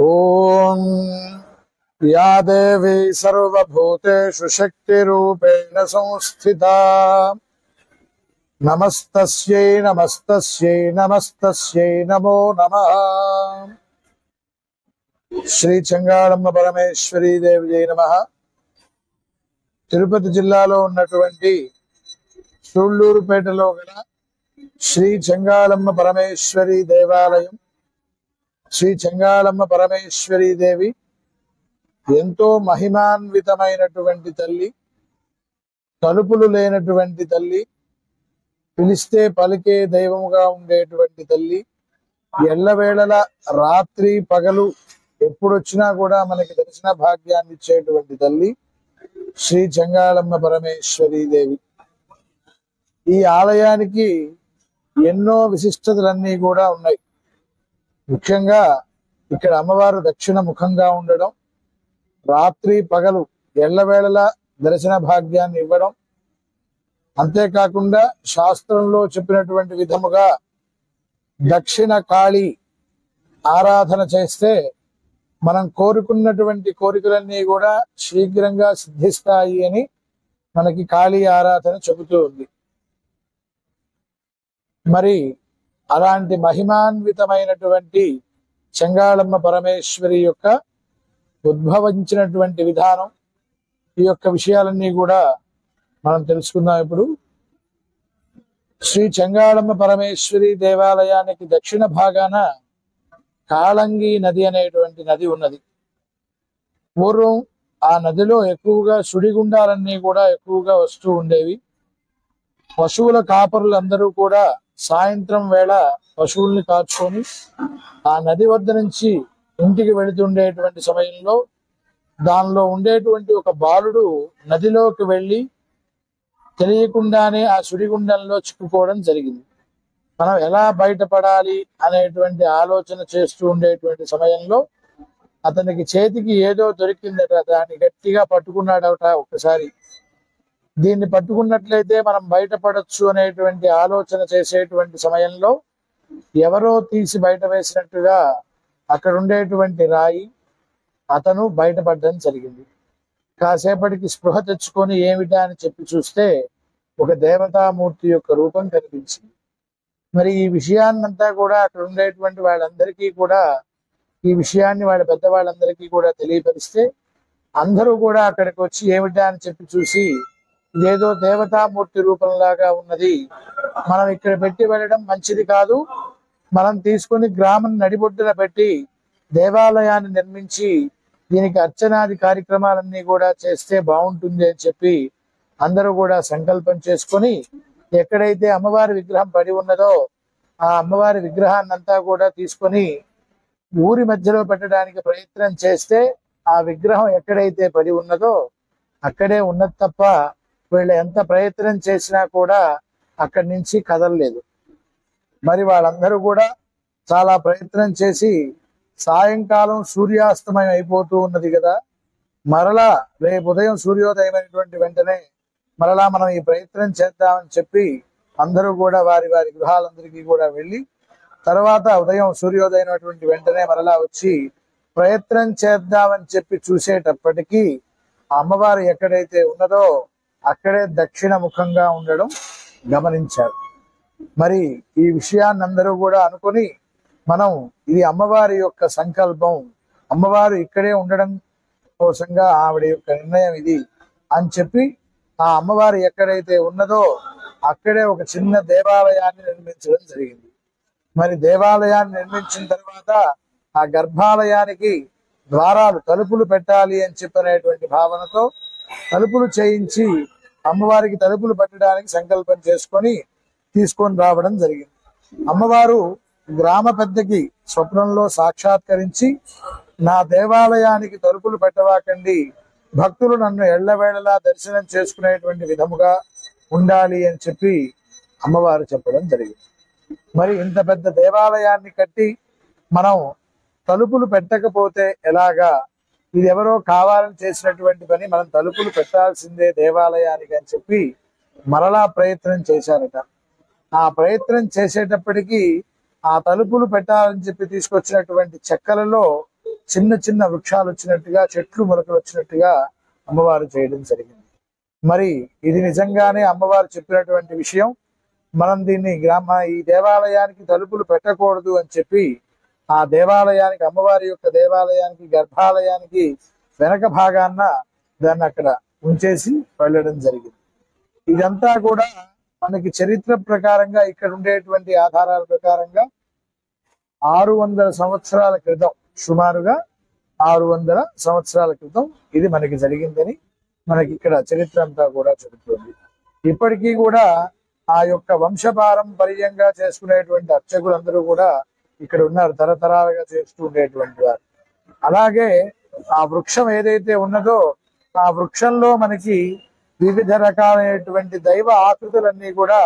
ఓం yeah దేవీ సర్వభూతేషు శక్తిరూపేణ సంస్థితా నమస్తస్యై నమస్తస్యై నమస్తస్యై నమో నమః. శ్రీ చెంగాళమ్మ పరమేశ్వరీ దేవి నమః. తిరుపతి జిల్లాలో ఉన్నటువంటి సూళ్లూరుపేటలో గల శ్రీ చెంగాళమ్మ పరమేశ్వరీ దేవాలయం. శ్రీ చెంగాళమ్మ పరమేశ్వరీ దేవి ఎంతో మహిమాన్వితమైనటువంటి తల్లి, తలుపులు లేనటువంటి తల్లి, పిలిస్తే పలికే దైవముగా ఉండేటువంటి తల్లి, ఎల్లవేళల రాత్రి పగలు ఎప్పుడొచ్చినా కూడా మనకి దర్శన భాగ్యాన్ని ఇచ్చేటువంటి తల్లి శ్రీ చెంగాళమ్మ పరమేశ్వరీ దేవి. ఈ ఆలయానికి ఎన్నో విశిష్టతలన్నీ కూడా ఉన్నాయి. ముఖ్యంగా ఇక్కడ అమ్మవారు దక్షిణ ముఖంగా ఉండడం, రాత్రి పగలు ఎల్లవేళలా దర్శన భాగ్యాన్ని ఇవ్వడం, అంతేకాకుండా శాస్త్రంలో చెప్పినటువంటి విధముగా దక్షిణ కాళీ ఆరాధన చేస్తే మనం కోరుకున్నటువంటి కోరికలన్నీ కూడా శీఘ్రంగా సిద్ధిస్తాయి అని మనకి కాళీ ఆరాధన చెబుతూ ఉంది. మరి అలాంటి మహిమాన్వితమైనటువంటి చెంగాళమ్మ పరమేశ్వరి యొక్క ఉద్భవించినటువంటి విధానం, ఈ యొక్క విషయాలన్నీ కూడా మనం తెలుసుకుందాం. ఇప్పుడు శ్రీ చెంగాళమ్మ పరమేశ్వరి దేవాలయానికి దక్షిణ భాగాన కాళంగి నది అనేటువంటి నది ఉన్నది. పూర్వం ఆ నదిలో ఎక్కువగా సుడిగుండాలన్నీ కూడా ఎక్కువగా వస్తూ ఉండేవి. పశువుల కాపరులందరూ కూడా సాయంత్రం వేళ పశువుల్ని కాచుకొని ఆ నది వద్ద నుంచి ఇంటికి వెళుతుండేటువంటి సమయంలో దానిలో ఉండేటువంటి ఒక బాలుడు నదిలోకి వెళ్ళి తెలియకుండానే ఆ సుడిగుండంలో చిక్కుకోవడం జరిగింది. మనం ఎలా బయటపడాలి అనేటువంటి ఆలోచన చేస్తూ ఉండేటువంటి సమయంలో అతనికి చేతికి ఏదో దొరికిందట. దాన్ని గట్టిగా పట్టుకున్నాడట. ఒకసారి దీన్ని పట్టుకున్నట్లయితే మనం బయటపడచ్చు అనేటువంటి ఆలోచన చేసేటువంటి సమయంలో ఎవరో తీసి బయట వేసినట్టుగా అక్కడ ఉండేటువంటి రాయి అతను బయటపడడం జరిగింది. కాసేపటికి స్పృహ తెచ్చుకొని ఏమిటా అని చెప్పి చూస్తే ఒక దేవతామూర్తి యొక్క రూపం కనిపించింది. మరి ఈ విషయాన్నంతా కూడా అక్కడ ఉండేటువంటి వాళ్ళందరికీ కూడా ఈ విషయాన్ని వాళ్ళ పెద్దవాళ్ళందరికీ కూడా తెలియపరిస్తే అందరూ కూడా అక్కడికి వచ్చి ఏమిటా అని చెప్పి చూసి ఇదేదో దేవతామూర్తి రూపంలాగా ఉన్నది, మనం ఇక్కడ పెట్టి వెళ్ళడం మంచిది కాదు, మనం తీసుకుని గ్రామం నడిబొడ్డున పెట్టి దేవాలయాన్ని నిర్మించి దీనికి అర్చనాది కార్యక్రమాలన్నీ కూడా చేస్తే బాగుంటుంది అని చెప్పి అందరూ కూడా సంకల్పం చేసుకొని ఎక్కడైతే అమ్మవారి విగ్రహం పడి ఉన్నదో ఆ అమ్మవారి విగ్రహాన్నంతా కూడా తీసుకొని ఊరి మధ్యలో పెట్టడానికి ప్రయత్నం చేస్తే ఆ విగ్రహం ఎక్కడైతే పడి ఉన్నదో అక్కడే ఉన్నది తప్ప వీళ్ళు ఎంత ప్రయత్నం చేసినా కూడా అక్కడి నుంచి కదలలేదు. మరి వాళ్ళందరూ కూడా చాలా ప్రయత్నం చేసి సాయంకాలం సూర్యాస్తమయం అయిపోతూ ఉన్నది కదా, మరలా రేపు ఉదయం సూర్యోదయమైనటువంటి వెంటనే మరలా మనం ఈ ప్రయత్నం చేద్దామని చెప్పి అందరూ కూడా వారి వారి గృహాలందరికీ కూడా వెళ్ళి తర్వాత ఉదయం సూర్యోదయమైనటువంటి వెంటనే మరలా వచ్చి ప్రయత్నం చేద్దామని చెప్పి చూసేటప్పటికీ అమ్మవారు ఎక్కడైతే ఉన్నదో అక్కడే దక్షిణ ముఖంగా ఉండడం గమనించారు. మరి ఈ విషయాన్ని అందరూ కూడా అనుకొని మనం ఇది అమ్మవారి యొక్క సంకల్పం, అమ్మవారు ఇక్కడే ఉండడం కోసంగా ఆవిడ యొక్క నిర్ణయం ఇది అని చెప్పి ఆ అమ్మవారు ఎక్కడైతే ఉన్నదో అక్కడే ఒక చిన్న దేవాలయాన్ని నిర్మించడం జరిగింది. మరి దేవాలయాన్ని నిర్మించిన తర్వాత ఆ గర్భాలయానికి ద్వారాలు తలుపులు పెట్టాలి అని చెప్పనేటువంటి భావనతో తలుపులు చేయించి అమ్మవారికి తలుపులు పెట్టడానికి సంకల్పం చేసుకొని తీసుకొని రావడం జరిగింది. అమ్మవారు గ్రామ పెద్దకి స్వప్నంలో సాక్షాత్కరించి నా దేవాలయానికి తలుపులు పెట్టవాకండి, భక్తులు నన్ను ఎళ్లవేళలా దర్శనం చేసుకునేటువంటి విధముగా ఉండాలి అని చెప్పి అమ్మవారు చెప్పడం జరిగింది. మరి ఇంత పెద్ద దేవాలయాన్ని కట్టి మనం తలుపులు పెట్టకపోతే ఎలాగా, ఇది ఎవరో కావాలని చేసినటువంటి పని, మనం తలుపులు పెట్టాల్సిందే దేవాలయానికి అని చెప్పి మరలా ప్రయత్నం చేశారట. ఆ ప్రయత్నం చేసేటప్పటికీ ఆ తలుపులు పెట్టాలని చెప్పి తీసుకొచ్చినటువంటి చెక్కలలో చిన్న చిన్న వృక్షాలు వచ్చినట్టుగా, చెట్లు మొలకలు వచ్చినట్టుగా అమ్మవారు చేయడం జరిగింది. మరి ఇది నిజంగానే అమ్మవారు చెప్పినటువంటి విషయం. మనం దీన్ని ఈ దేవాలయానికి తలుపులు పెట్టకూడదు అని చెప్పి ఆ దేవాలయానికి, అమ్మవారి యొక్క దేవాలయానికి గర్భాలయానికి వెనక భాగాన్న దాన్ని అక్కడ ఉంచేసి వెళ్ళడం జరిగింది. ఇదంతా కూడా మనకి చరిత్ర ప్రకారంగా, ఇక్కడ ఉండేటువంటి ఆధారాల ప్రకారంగా 600 సంవత్సరాల క్రితం, సుమారుగా 600 సంవత్సరాల క్రితం ఇది మనకి జరిగిందని మనకి ఇక్కడ చరిత్ర అంతా కూడా చెబుతుంది. ఇప్పటికీ కూడా ఆ యొక్క వంశపారంపర్యంగా చేసుకునేటువంటి అర్చకులందరూ కూడా ఇక్కడ ఉన్నారు, తరతరాలుగా చేస్తూ ఉండేటువంటి వారు. అలాగే ఆ వృక్షం ఏదైతే ఉన్నదో ఆ వృక్షంలో మనకి వివిధ రకాలైనటువంటి దైవ ఆకృతులన్నీ కూడా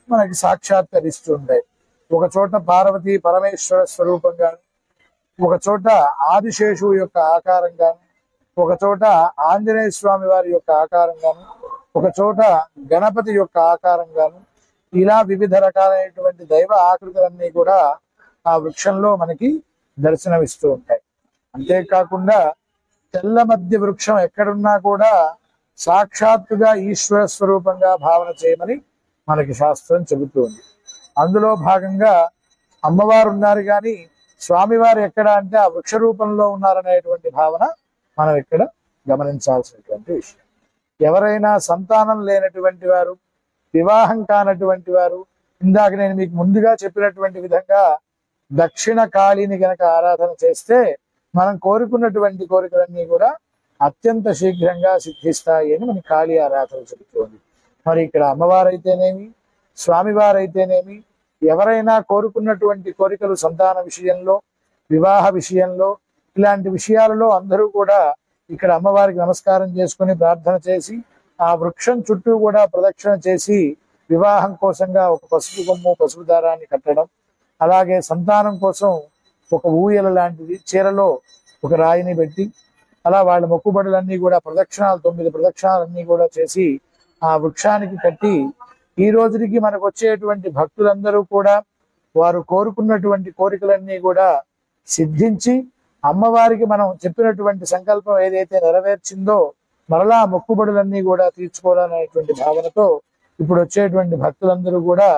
మనకి సాక్షాత్కరిస్తుంటాయి. ఒక చోట పార్వతీ పరమేశ్వర స్వరూపంగా, ఒక చోట ఆదిశేషువు యొక్క ఆకారంగాను, ఒక చోట ఆంజనేయ స్వామి వారి యొక్క ఆకారంగాను, ఒక చోట గణపతి యొక్క ఆకారంగాను, ఇలా వివిధ రకాలైనటువంటి దైవ ఆకృతులన్నీ కూడా ఆ వృక్షంలో మనకి దర్శనమిస్తూ ఉంటాయి. అంతేకాకుండా తెల్ల మధ్య వృక్షం ఎక్కడున్నా కూడా సాక్షాత్తుగా ఈశ్వర స్వరూపంగా భావన చేయమని మనకి శాస్త్రం చెబుతుంది. అందులో భాగంగా అమ్మవారు ఉన్నారు కానీ స్వామివారు ఎక్కడ అంటే ఆ వృక్ష రూపంలో ఉన్నారనేటువంటి భావన మనం ఇక్కడ గమనించాల్సినటువంటి విషయం. ఎవరైనా సంతానం లేనటువంటి వారు, వివాహం కానటువంటి వారు, ఇందాక నేను మీకు ముందుగా చెప్పినటువంటి విధంగా దక్షిణ కాళీని గనక ఆరాధన చేస్తే మనం కోరుకున్నటువంటి కోరికలన్నీ కూడా అత్యంత శీఘ్రంగా సిద్ధిస్తాయి అని మన కాళీ ఆరాధన చెబుతోంది. మరి ఇక్కడ అమ్మవారైతేనేమి, స్వామివారైతేనేమి, ఎవరైనా కోరుకున్నటువంటి కోరికలు సంతాన విషయంలో, వివాహ విషయంలో, ఇలాంటి విషయాలలో అందరూ కూడా ఇక్కడ అమ్మవారికి నమస్కారం చేసుకుని ప్రార్థన చేసి ఆ వృక్షం చుట్టూ కూడా ప్రదక్షిణ చేసి వివాహం కోసంగా ఒక పసుపు కొమ్ము, పసుపు దారాన్ని కట్టడం, అలాగే సంతానం కోసం ఒక ఊయల లాంటిది చీరలో ఒక రాయిని పెట్టి అలా వాళ్ళ మొక్కుబడులన్నీ కూడా ప్రదక్షిణాలు 9 ప్రదక్షిణాలన్నీ కూడా చేసి ఆ వృక్షానికి కట్టి ఈ రోజుకి మనకు వచ్చేటువంటి భక్తులందరూ కూడా వారు కోరుకున్నటువంటి కోరికలన్నీ కూడా సిద్ధించి అమ్మవారికి మనం చెప్పినటువంటి సంకల్పం ఏదైతే నెరవేర్చిందో మరలా మొక్కుబడులన్నీ కూడా తీర్చుకోవాలనేటువంటి భావనతో ఇప్పుడు వచ్చేటువంటి భక్తులందరూ కూడా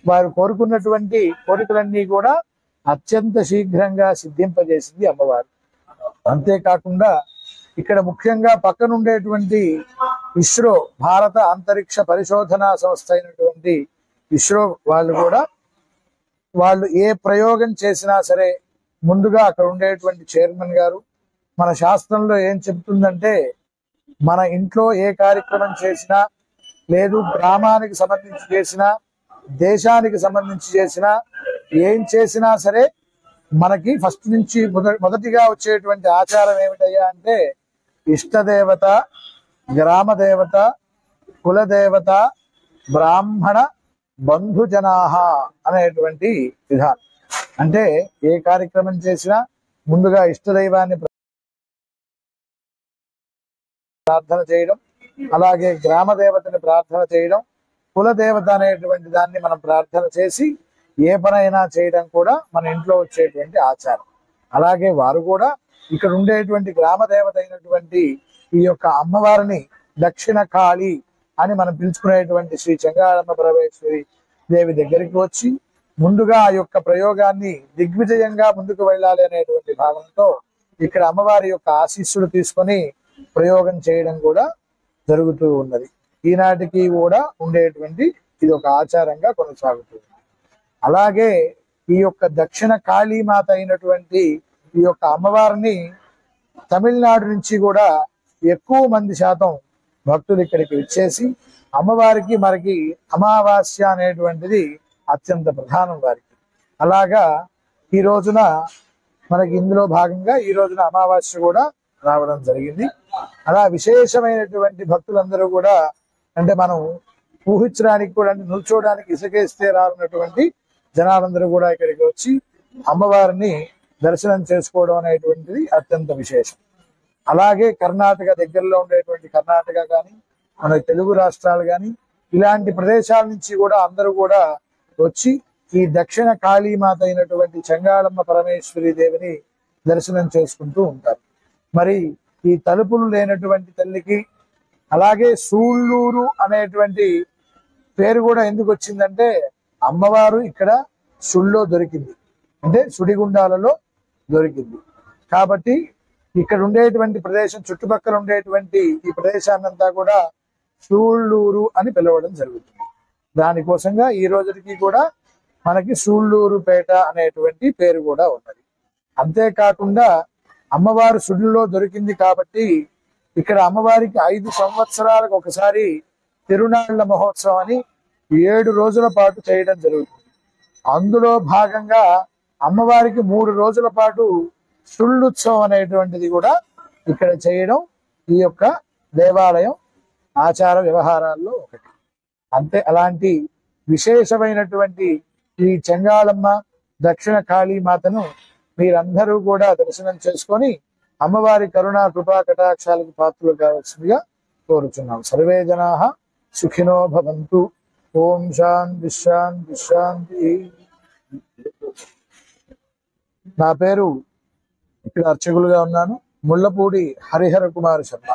వారు కోరుకున్నటువంటి కోరికలన్నీ కూడా అత్యంత శీఘ్రంగా సిద్ధింపజేసింది అమ్మవారు. అంతేకాకుండా ఇక్కడ ముఖ్యంగా పక్కనుండేటువంటి ఇస్రో, భారత అంతరిక్ష పరిశోధనా సంస్థ అయినటువంటి ఇస్రో వాళ్ళు ఏ ప్రయోగం చేసినా సరే ముందుగా అక్కడ ఉండేటువంటి చైర్మన్ గారు మన శాస్త్రంలో ఏం చెప్తుందంటే, మన ఇంట్లో ఏ కార్యక్రమం చేసినా, లేదు గ్రామానికి సంబంధించి చేసినా, దేశానికి సంబంధించి చేసినా, ఏం చేసినా సరే మనకి ఫస్ట్ నుంచి మొదటిగా వచ్చేటువంటి ఆచారం ఏమిటయ్యా అంటే ఇష్టదేవత, గ్రామదేవత, కులదేవత, బ్రాహ్మణ బంధుజనాహ అనేటువంటి విధానం. అంటే ఏ కార్యక్రమం చేసినా ముందుగా ఇష్టదైవాన్ని ప్రార్థన చేయడం, అలాగే గ్రామదేవతని ప్రార్థన చేయడం, కులదేవత అనేటువంటి దాన్ని మనం ప్రార్థన చేసి ఏ పనైనా చేయడం కూడా మన ఇంట్లో వచ్చేటువంటి ఆచారం. అలాగే వారు కూడా ఇక్కడ ఉండేటువంటి గ్రామదేవత అయినటువంటి ఈ యొక్క అమ్మవారిని దక్షిణ కాళి అని మనం పిలుచుకునేటువంటి శ్రీ చెంగాళమ్మ పరమేశ్వరి దేవి దగ్గరికి వచ్చి ముందుగా ఆ యొక్క ప్రయోగాన్ని దిగ్విజయంగా ముందుకు వెళ్ళాలి అనేటువంటి భావంతో ఇక్కడ అమ్మవారి యొక్క ఆశీస్సులు తీసుకొని ప్రయోగం చేయడం కూడా జరుగుతూ ఉన్నది. ఈనాటికి కూడా ఉండేటువంటి ఇది ఒక ఆచారంగా కొనసాగుతుంది. అలాగే ఈ యొక్క దక్షిణ కాళీమాత అయినటువంటి ఈ యొక్క అమ్మవారిని తమిళనాడు నుంచి కూడా ఎక్కువ మంది శాతం భక్తులు ఇక్కడికి వచ్చేసి అమ్మవారికి మనకి అమావాస్య అనేటువంటిది అత్యంత ప్రధానం వారికి. అలాగా ఈ రోజున మనకి ఇందులో భాగంగా ఈ రోజున అమావాస్య కూడా రావడం జరిగింది. అలా విశేషమైనటువంటి భక్తులందరూ కూడా అంటే మనం ఊహించడానికి కూడా, అంటే నిల్చోడానికి ఇసుకేస్తే రానున్నటువంటి జనాలందరూ కూడా ఇక్కడికి వచ్చి అమ్మవారిని దర్శనం చేసుకోవడం అనేటువంటిది అత్యంత విశేషం. అలాగే కర్ణాటక దగ్గరలో ఉండేటువంటి కర్ణాటక కానీ, మన తెలుగు రాష్ట్రాలు కానీ, ఇలాంటి ప్రదేశాల నుంచి కూడా అందరూ కూడా వచ్చి ఈ దక్షిణ కాళీమాత అయినటువంటి చెంగాళమ్మ పరమేశ్వరి దేవిని దర్శనం చేసుకుంటూ ఉంటారు. మరి ఈ తలుపులు లేనటువంటి తల్లికి అలాగే సూళ్ళూరు అనేటువంటి పేరు కూడా ఎందుకు వచ్చిందంటే అమ్మవారు ఇక్కడ సుళ్ళో దొరికింది, అంటే సుడిగుండాలలో దొరికింది. కాబట్టి ఇక్కడ ఉండేటువంటి ప్రదేశం, చుట్టుపక్కల ఉండేటువంటి ఈ ప్రదేశాన్నంతా కూడా సూళ్ళూరు అని పిలవడం జరుగుతుంది. దానికోసంగా ఈ రోజుకి కూడా మనకి సూళ్ళూరుపేట అనేటువంటి పేరు కూడా ఉన్నది. అంతేకాకుండా అమ్మవారు సుడిలో దొరికింది కాబట్టి ఇక్కడ అమ్మవారికి 5 సంవత్సరాలకు ఒకసారి తిరునాళ్ల మహోత్సవం అని 7 రోజుల పాటు చేయడం జరుగుతుంది. అందులో భాగంగా అమ్మవారికి 3 రోజుల పాటు సుళ్ళుత్సవం అనేటువంటిది కూడా ఇక్కడ చేయడం ఈ యొక్క దేవాలయం ఆచార వ్యవహారాల్లో ఒకటి. అంతే అలాంటి విశేషమైనటువంటి ఈ చెంగాళమ్మ దక్షిణ కాళీమాతను మీరందరూ కూడా దర్శనం చేసుకొని అమ్మవారి కరుణా కృపా కటాక్షాలకు పాత్రలు కావాల్సిందిగా కోరుచున్నాం. సర్వే జనాః సుఖినో భవంతు. ఓం శాంతి శాంతి శాంతి. నా పేరు ఇక్కడ అర్చకులుగా ఉన్నాను, ముళ్ళపూడి హరిహర కుమార్ శర్మ.